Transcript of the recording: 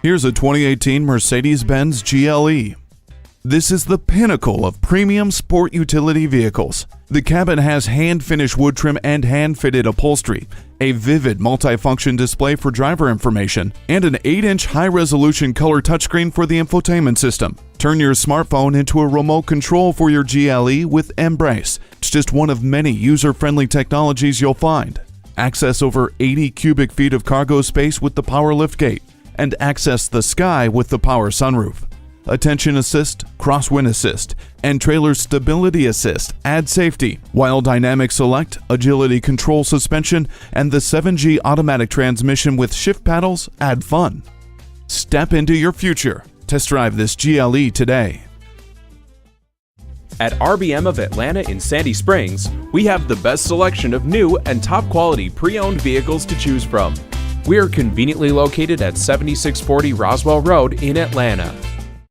Here's a 2018 Mercedes-Benz GLE. This is the pinnacle of premium sport utility vehicles. The cabin has hand-finished wood trim and hand-fitted upholstery, a vivid multi-function display for driver information, and an 8-inch high-resolution color touchscreen for the infotainment system. Turn your smartphone into a remote control for your GLE with Embrace. It's just one of many user-friendly technologies you'll find. Access over 80 cubic feet of cargo space with the power liftgate, and access the sky with the power sunroof. Attention assist, crosswind assist, and trailer stability assist add safety, while dynamic select, agility control suspension, and the 7G automatic transmission with shift paddles add fun. Step into your future. Test drive this GLE today. At RBM of Atlanta in Sandy Springs, we have the best selection of new and top quality pre-owned vehicles to choose from. We are conveniently located at 7640 Roswell Road in Atlanta.